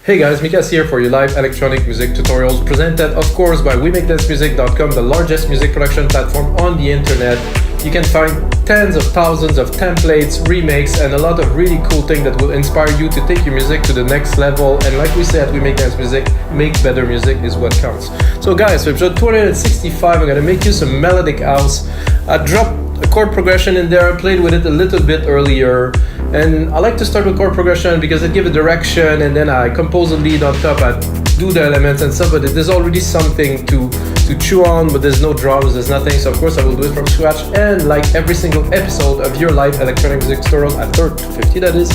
Hey guys, Mikas here for your live electronic music tutorials, presented of course by WeMakeDanceMusic.com, the largest music production platform on the internet. You can find tens of thousands of templates, remakes, and a lot of really cool things that will inspire you to take your music to the next level. And like we say at We Make Dance Music, make better music is what counts. So guys, for episode 265, I'm gonna make you some Melodic House. I dropped a chord progression in there, I played with it a little bit earlier. And I like to start with chord progression because it gives a direction, and then I compose a lead on top, I do the elements and stuff, but there's already something to chew on, but there's no drums, there's nothing, so of course I will do it from scratch. And like every single episode of your live electronic music tutorial, at 250 that is,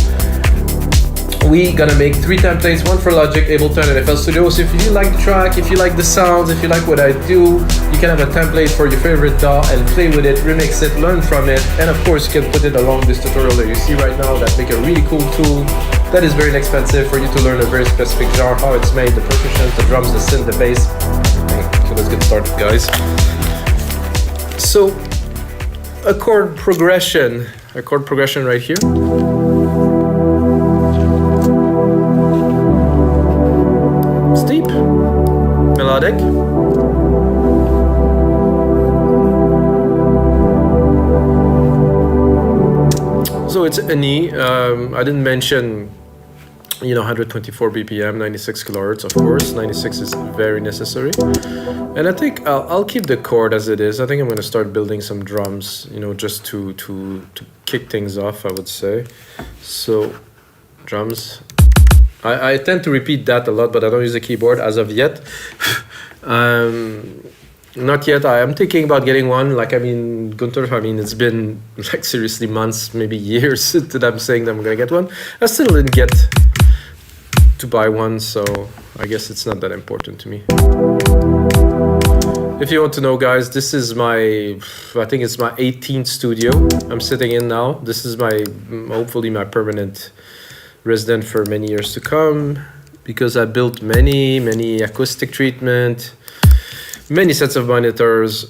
we gonna make 3 templates, one for Logic, Ableton, and FL Studio. So if you like the track, if you like the sounds, if you like what I do, you can have a template for your favorite DAW and play with it, remix it, learn from it, and of course you can put it along this tutorial that you see right now that make a really cool tool that is very inexpensive for you to learn a very specific genre, how it's made, the percussions, the drums, the synth, the bass. So let's get started, guys. So a chord progression right here. Steep, melodic. So it's an E. I didn't mention, 124 BPM, 96 kilohertz, of course. 96 is very necessary. And I think I'll keep the chord as it is. I think I'm going to start building some drums, just to kick things off, I would say. So, drums. I tend to repeat that a lot, but I don't use a keyboard as of yet. Not yet. I am thinking about getting one. Gunther, it's been seriously months, maybe years that I'm saying that I'm going to get one. I still didn't get to buy one, so I guess it's not that important to me. If you want to know, guys, this is I think it's my 18th studio I'm sitting in now. This is hopefully my permanent resident for many years to come, because I built many acoustic treatment, many sets of monitors,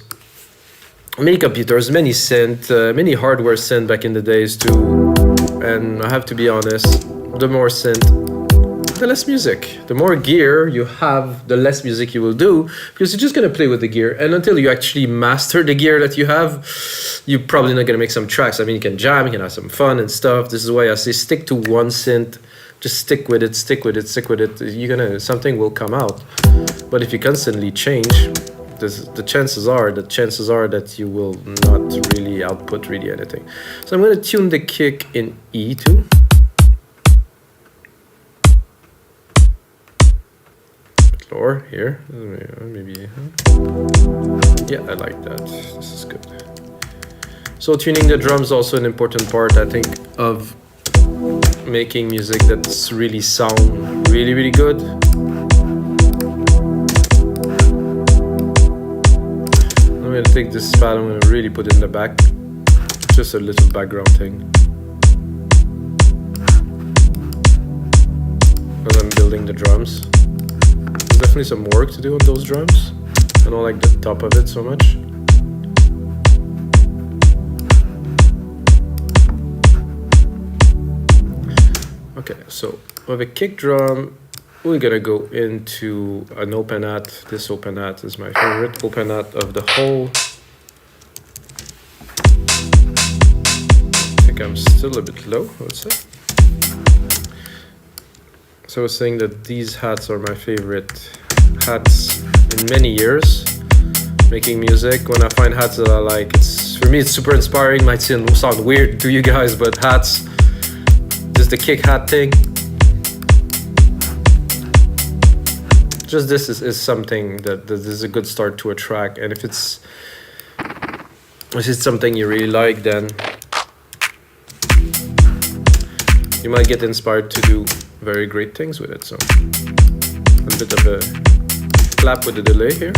many computers, many synth, many hardware synth back in the days too. And I have to be honest, the more synth, the less music. The more gear you have, the less music you will do, because you're just gonna play with the gear. And until you actually master the gear that you have, you're probably not gonna make some tracks. You can jam, you can have some fun and stuff. This is why I say stick to one synth. Just stick with it. Something will come out. But if you constantly change, the chances are that you will not really output really anything. So I'm gonna tune the kick in E too. Lower here, maybe. Yeah, I like that. This is good. So tuning the drums is also an important part, I think, of making music that's really sound really good. I'm gonna take this pad, I'm gonna really put it in the back. Just a little background thing. And I'm building the drums. There's definitely some work to do on those drums. I don't like the top of it so much. Okay, so with a kick drum, we're gonna go into an open hat. This open hat is my favorite open hat of the whole. I think I'm still a bit low, I would say. So I was saying that these hats are my favorite hats in many years making music. When I find hats that I like, for me it's super inspiring. Might sound weird to you guys, but hats, just the kick hat thing, just this is something that is a good start to a track. And if it's something you really like, then you might get inspired to do very great things with it. So a bit of a clap with the delay here.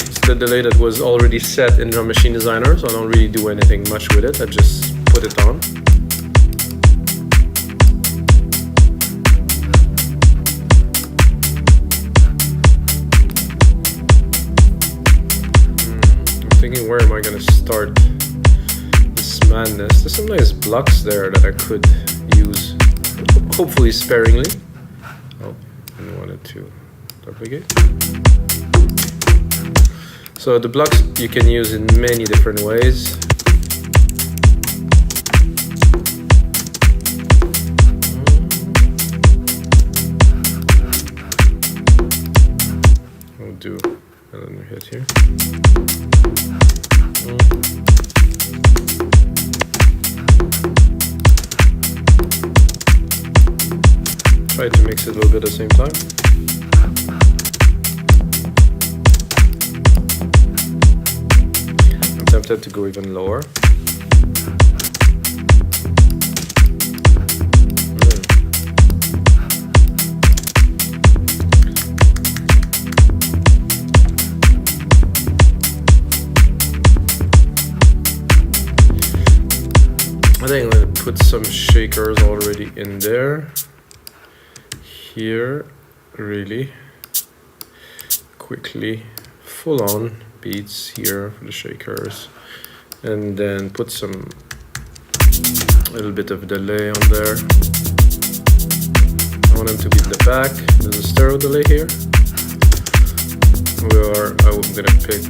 It's the delay that was already set in Drum Machine Designer, so I don't really do anything much with it. I just put it on. I'm thinking, where am I going to start this madness. There's some nice blocks there that I could use, hopefully sparingly. Oh, I wanted to duplicate. So the blocks you can use in many different ways. We'll do another hit here. Try to mix it a little bit at the same time. I'm tempted to go even lower. I think I'm going to put some shakers already in there. Here, really quickly, full on beats here for the shakers, and then put some a little bit of delay on there. I want them to be in the back. There's a stereo delay here, where I'm gonna pick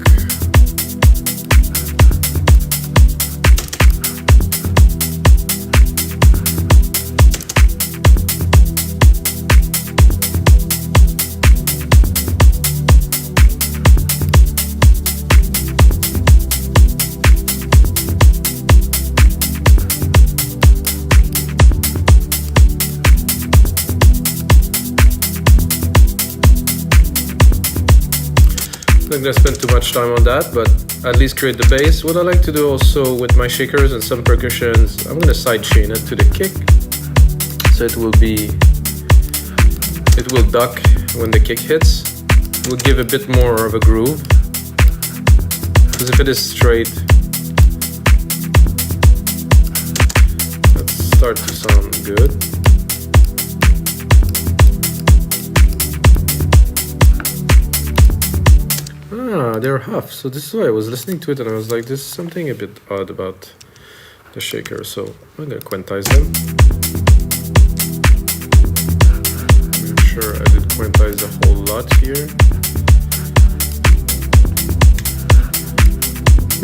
I'm gonna spend too much time on that, but at least create the bass. What I like to do also with my shakers and some percussions, I'm gonna sidechain it to the kick, so it will duck when the kick hits. It will give a bit more of a groove, because if it is straight, let's start to sound good. Ah, they're half. So this is why I was listening to it and I was like, there's something a bit odd about the shaker. So I'm gonna quantize them. I'm sure I did quantize a whole lot here.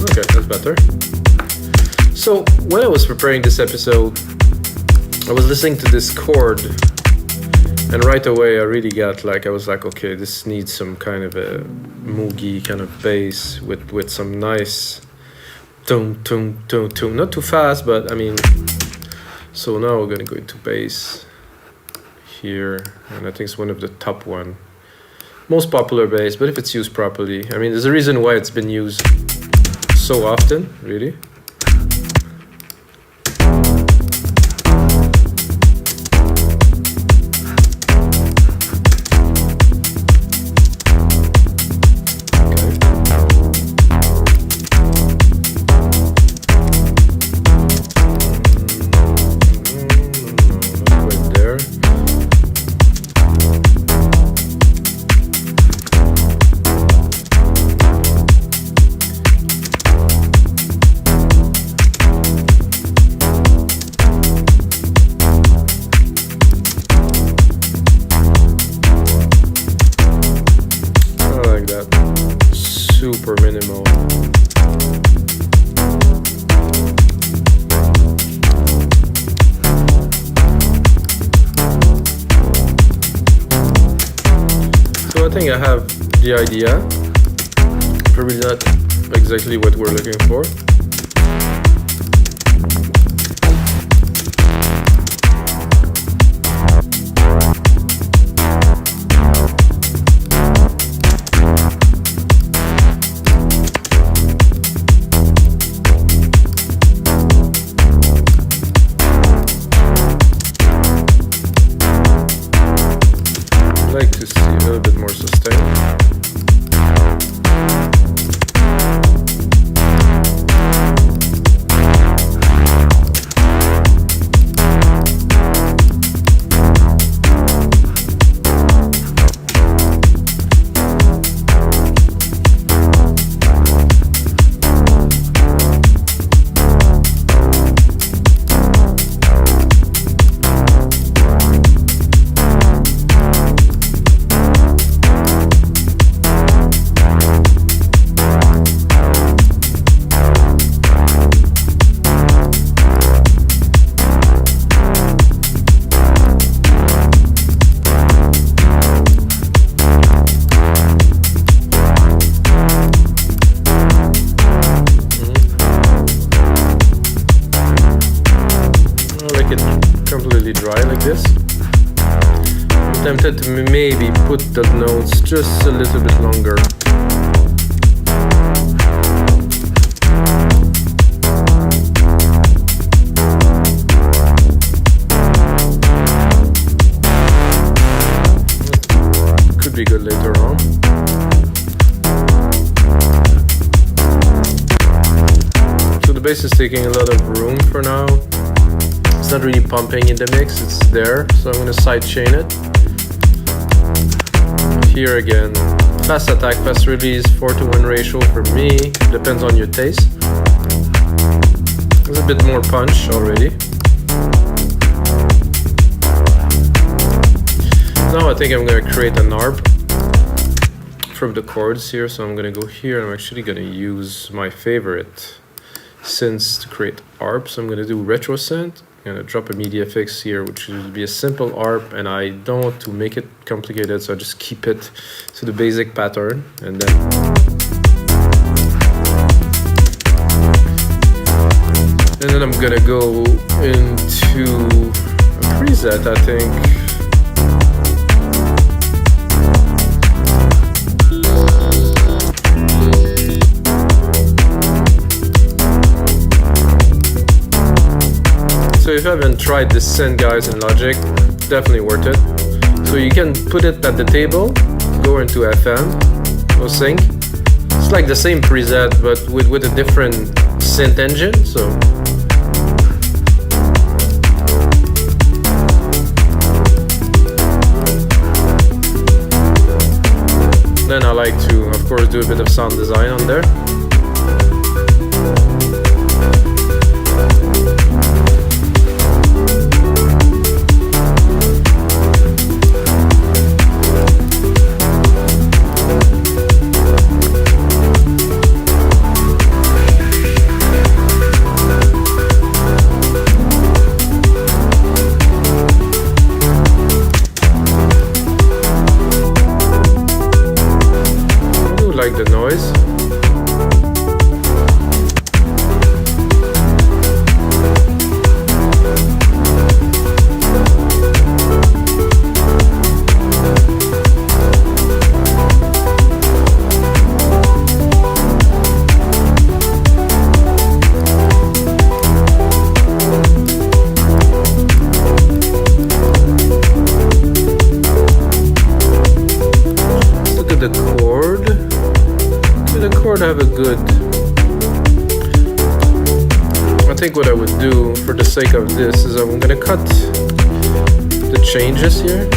Okay, that's better. So when I was preparing this episode, I was listening to this chord, and right away I really got like, I was like, okay, this needs some kind of a moogie kind of bass with some nice tone, not too fast, but I mean, so now we're gonna go into bass here, and I think it's one of the top one, most popular bass, but if it's used properly, I mean, there's a reason why it's been used so often, really. Super minimal. So I think I have the idea. Probably not exactly what we're looking for. like it completely dry like this. I'm tempted to maybe put the notes just a little bit longer. Could be good later on. So the bass is taking a lot of room for now. It's not really pumping in the mix, it's there, so I'm gonna sidechain it. Here again, fast attack, fast release, 4:1 ratio for me, depends on your taste. There's a bit more punch already. Now I think I'm gonna create an ARP from the chords here, so I'm gonna go here and I'm actually gonna use my favorite synths to create ARP. So I'm gonna do retro synth. I'm gonna drop a media fix here, which would be a simple ARP, and I don't want to make it complicated, so I just keep it to the basic pattern, and then I'm gonna go into a preset, I think. So if you haven't tried this synth, guys, in Logic, definitely worth it. So you can put it at the table, go into FM, go sync. It's like the same preset, but with a different synth engine. So then I like to, of course, do a bit of sound design on there. Like the noise. Let's look at the chord. The chord have a good. I think what I would do for the sake of this is I'm gonna cut the changes here.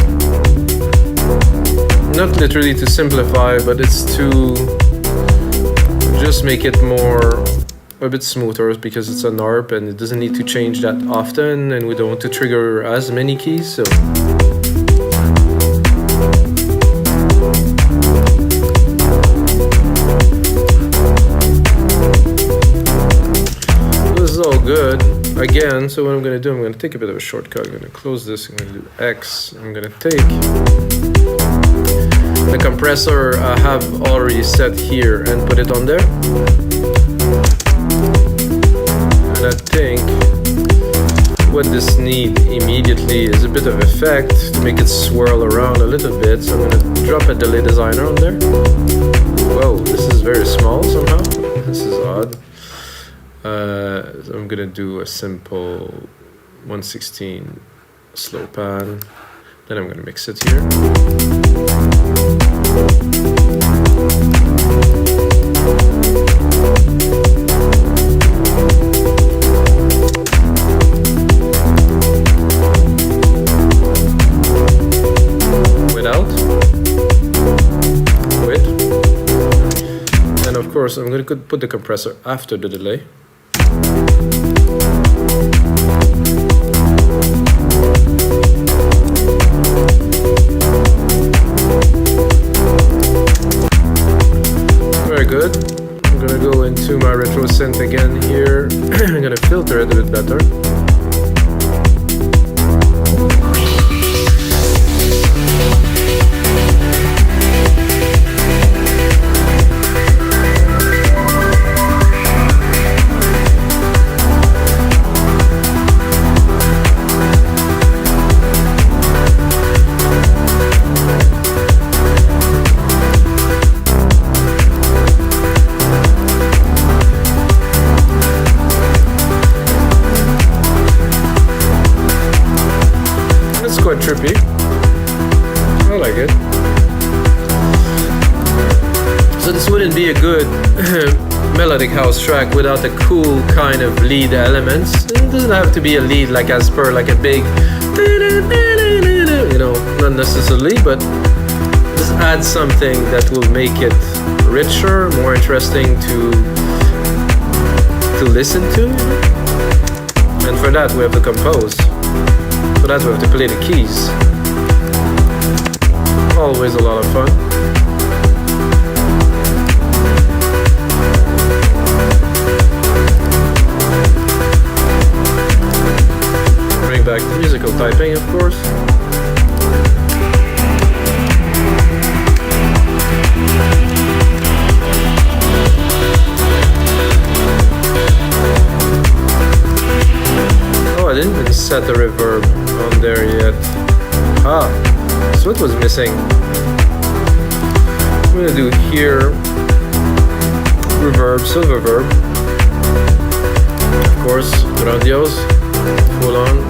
Not literally to simplify, but it's to just make it more a bit smoother, because it's an ARP and it doesn't need to change that often, and we don't want to trigger as many keys. So good again. So what I'm going to do, I'm going to take a bit of a shortcut. I'm going to close this. I'm going to do X. I'm going to take the compressor I have already set here and put it on there. And I think what this needs immediately is a bit of effect to make it swirl around a little bit. So I'm going to drop a delay designer on there. Whoa, this is very small somehow. This is odd. So I'm gonna do a simple 1/16 slow pan. Then I'm gonna mix it here. Without. With. And of course, I'm gonna put the compressor after the delay. Very good. I'm gonna go into my retro synth again here. I'm gonna filter it a bit better. quite trippy. I like it. So this wouldn't be a good melodic house track without a cool kind of lead elements. It doesn't have to be a lead like as per like a big, you know, not necessarily, but just add something that will make it richer, more interesting to listen to. And for that we have to compose. For that we have to play the keys. Always a lot of fun. Bring back the musical typing, of course. Oh, I didn't even set the reverb on there yet. Ah, that's what was missing. I'm gonna do here reverb, silver verb. Of course, grandiose, full on.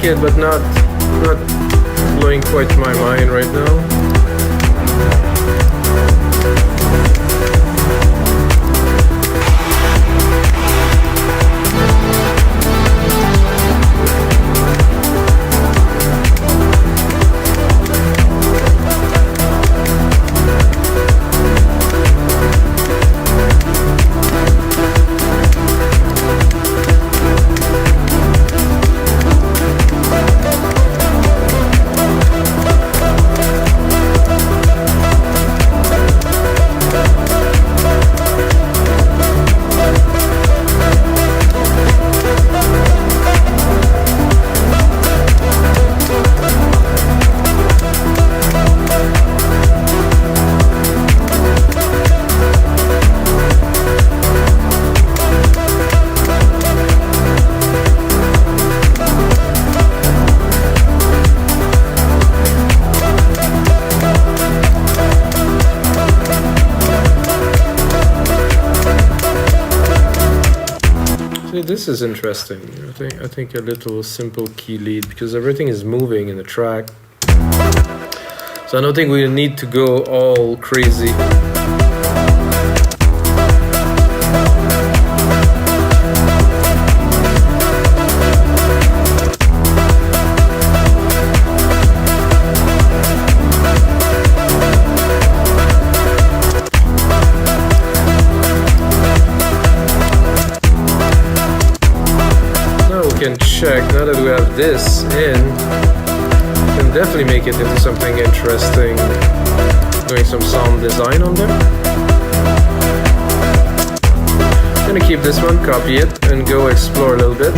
It, but not blowing quite my mind right now. This is interesting. I think a little simple key lead because everything is moving in the track. So I don't think we need to go all crazy. Check, now that we have this in, we can definitely make it into something interesting, doing some sound design on there. I'm gonna keep this one, copy it, and go explore a little bit.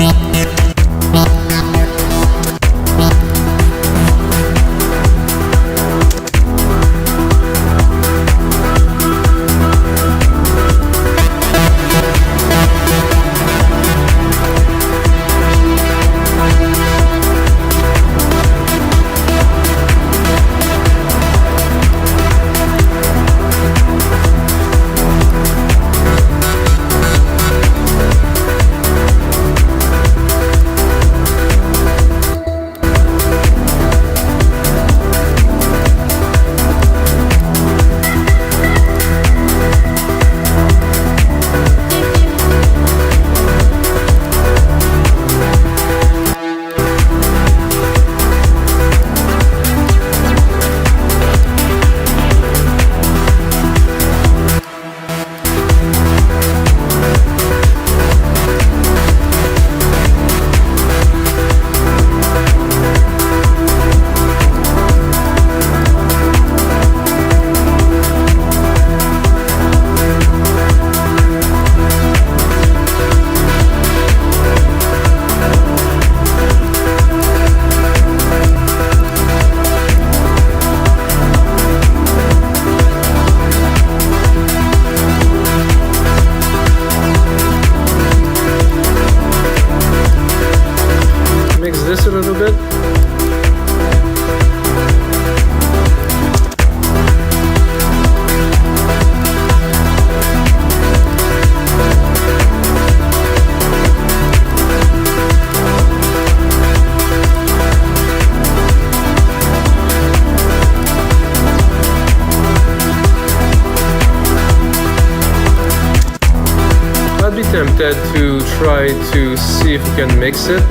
really tempted to try to see if we can mix it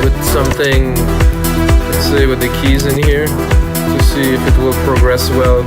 with something, let's say with the keys in here, to see if it will progress well.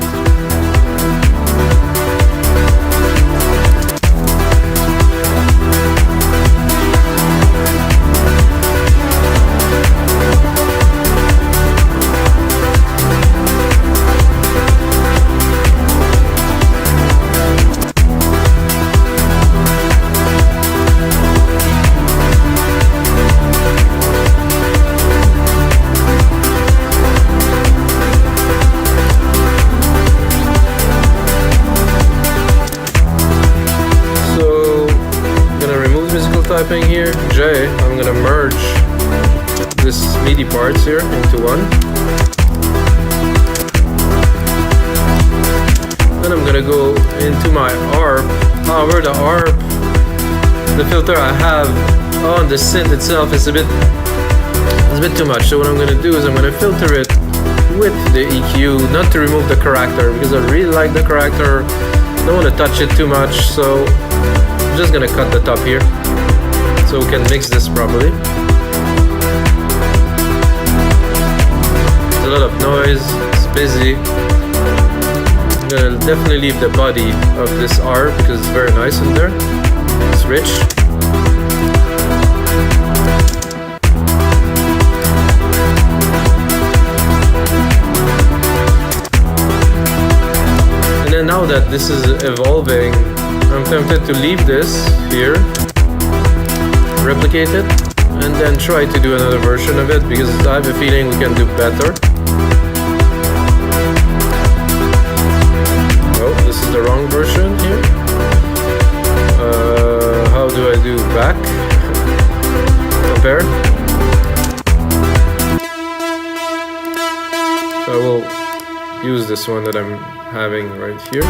Typing here, J, I'm gonna merge this MIDI parts here into one. Then I'm gonna go into my ARP. However, the ARP, the filter I have on the synth itself is a bit too much. So what I'm gonna do is I'm gonna filter it with the EQ, not to remove the character, because I really like the character. Don't want to touch it too much, so I'm just gonna cut the top here, so we can mix this properly. There's a lot of noise, it's busy. I'm gonna definitely leave the body of this art because it's very nice in there. It's rich. And then now that this is evolving, I'm tempted to leave this here, replicate it, and then try to do another version of it because I have a feeling we can do better. Oh, this is the wrong version here. How do I do back? Compare. So I will use this one that I'm having right here.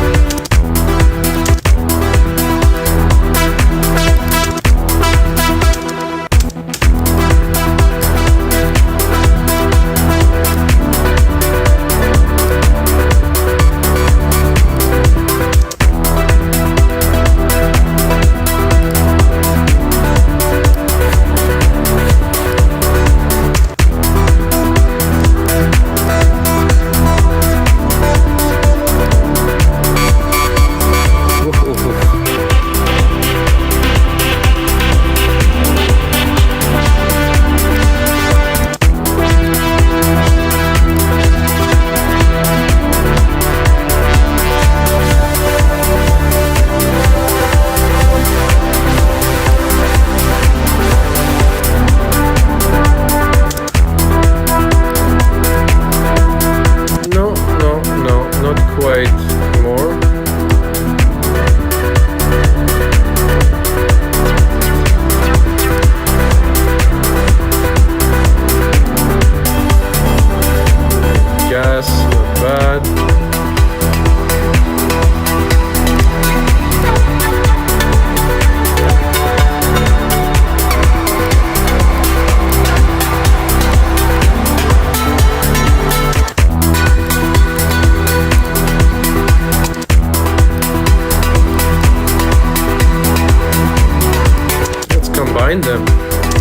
Them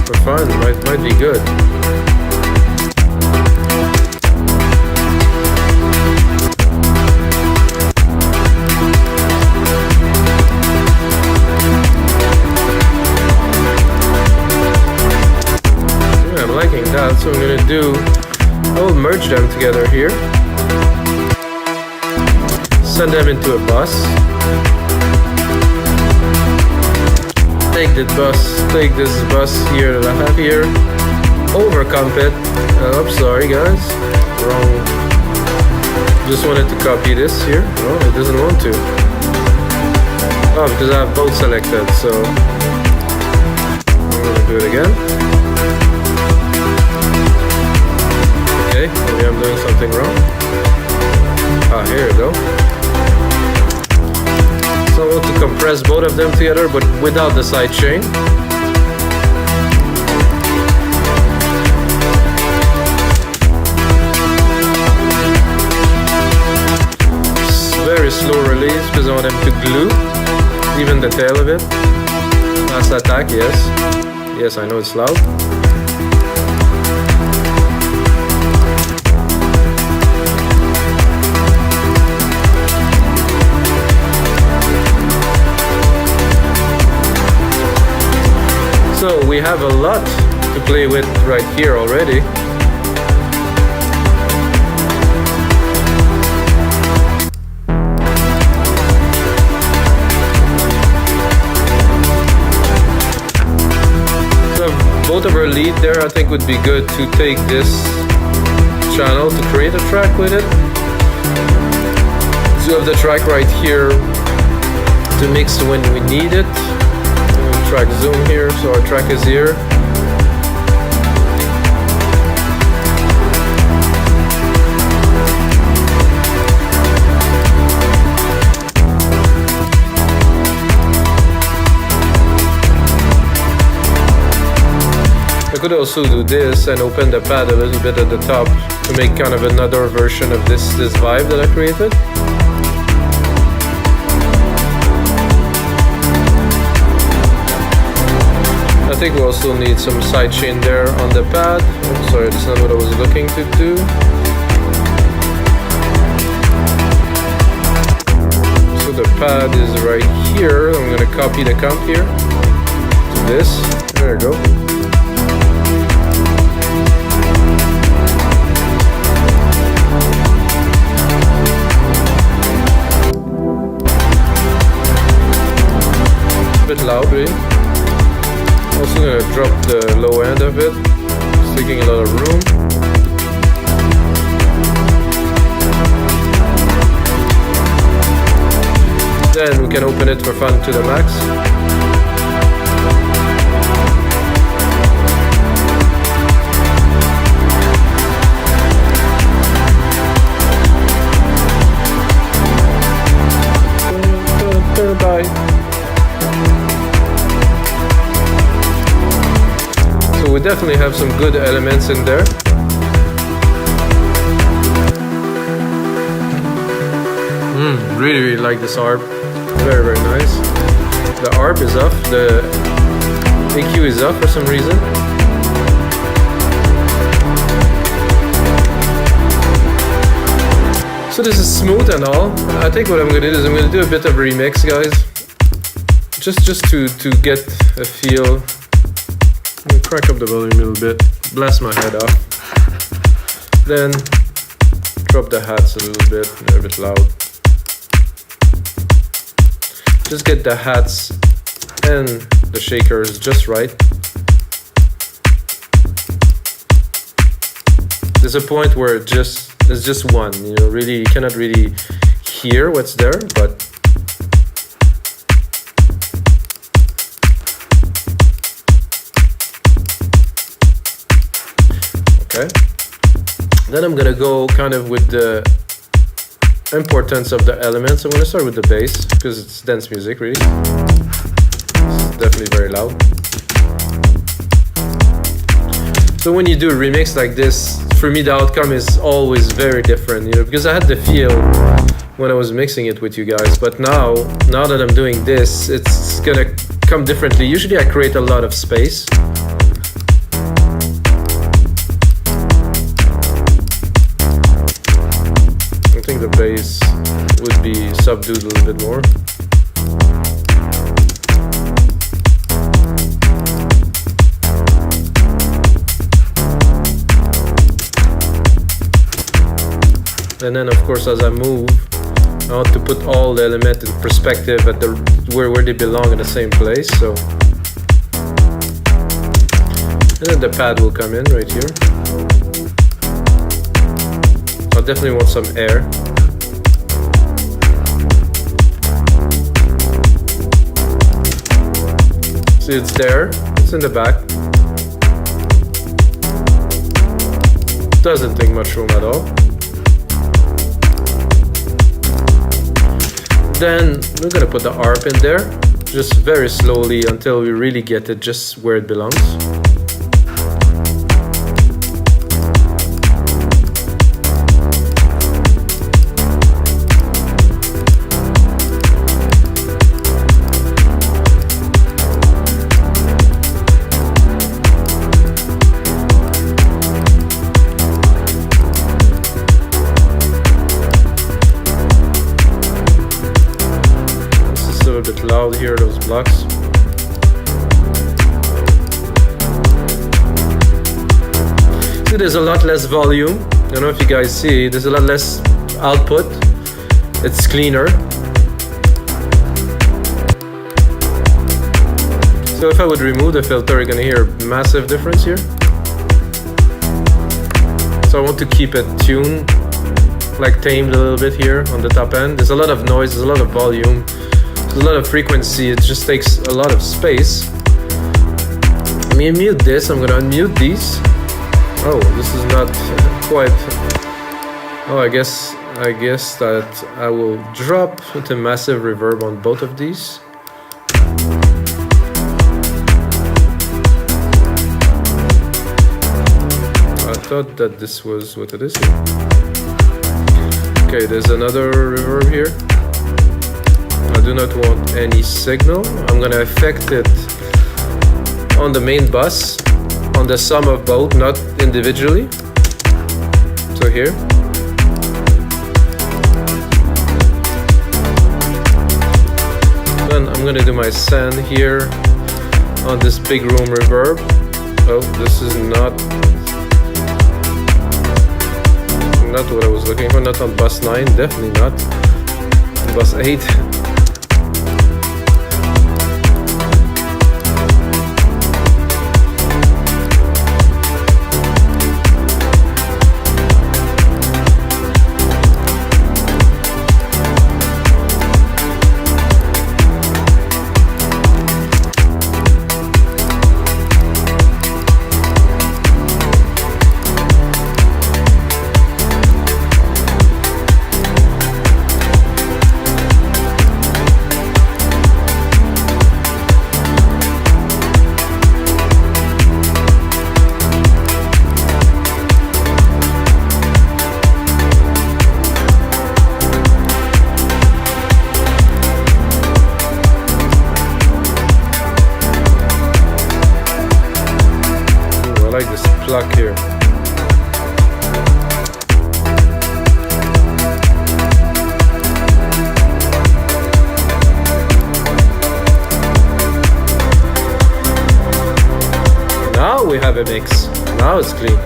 for fun, might be good. Yeah, I'm liking that, so I'm gonna do, I'll merge them together here, send them into a bus. Take this bus here that I have here, overcomp it. Oops, sorry guys, wrong. Just wanted to copy this here. No, it doesn't want to. Oh, because I have both selected, so I'm gonna do it again. Okay, maybe I'm doing something wrong. Ah, here we go. So I want to compress both of them together, but without the side chain. It's very slow release because I want them to glue Even the tail of it. Last attack, yes. Yes, I know it's loud. So we have a lot to play with right here already. Both of our lead there, I think would be good to take this channel to create a track with it. So you have the track right here to mix when we need it. Track zoom here, so our track is here. I could also do this and open the pad a little bit at the top to make kind of another version of this vibe that I created. I think we also need some sidechain there on the pad. Oh, sorry, that's not what I was looking to do. So the pad is right here. I'm going to copy the comp here to this. There we go. Bit loud, really. Also gonna drop the low end of it. It's taking a lot of room. Then we can open it for fun to the max. Bye. We definitely have some good elements in there. Really like this ARP. Very nice. The ARP is off. The EQ is off for some reason. So this is smooth and all. I think what I'm going to do is I'm going to do a bit of remix, guys. Just to get a feel. I'm gonna crack up the volume a little bit, blast my head off, then drop the hats a little bit, they're a bit loud. Just get the hats and the shakers just right. There's a point where it's just one, you know, really, you cannot really hear what's there, but okay. Then I'm gonna go kind of with the importance of the elements. I'm gonna start with the bass because it's dance music, really. It's definitely very loud. So when you do a remix like this, for me the outcome is always very different, you know, because I had the feel when I was mixing it with you guys, but now that I'm doing this, it's gonna come differently. Usually I create a lot of space. I think the bass would be subdued a little bit more. And then of course as I move, I want to put all the elements in perspective at the where they belong in the same place. So, and then the pad will come in right here. I definitely want some air. See, it's there. It's in the back. Doesn't take much room at all. Then we're gonna put the ARP in there, just very slowly until we really get it just where it belongs. bit loud here, those blocks. See, there's a lot less volume. I don't know if you guys see, there's a lot less output. It's cleaner. So if I would remove the filter, you're gonna hear a massive difference here. So I want to keep it tuned, like tamed a little bit here on the top end. There's a lot of noise, there's a lot of volume, there's a lot of frequency, it just takes a lot of space. Let me mute this, I'm gonna unmute these. Oh, this is not quite... Oh, I guess that I will drop the massive reverb on both of these. I thought that this was what it is here. Okay, there's another reverb here. I do not want any signal. I'm gonna affect it on the main bus, on the sum of both, not individually. So here. Then I'm gonna do my send here on this big room reverb. Oh, this is not what I was looking for. Not on bus 9, definitely not. On bus 8. Pluck here. Now we have a mix. Now it's clean.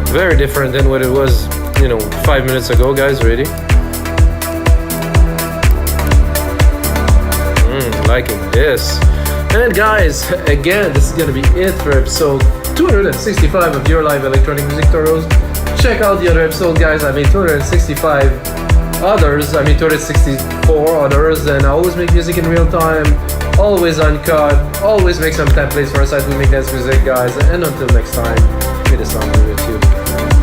Very different than what it was, 5 minutes ago, guys. Ready? Liking this. And guys, again, this is gonna be it for episode 265 of Your Live Electronic Music Tutorials. Check out the other episode, guys. I made 265 others. I made 264 others, and I always make music in real time, always uncut, always make some templates for a site we make dance music, guys. And until next time, may the sound be with you.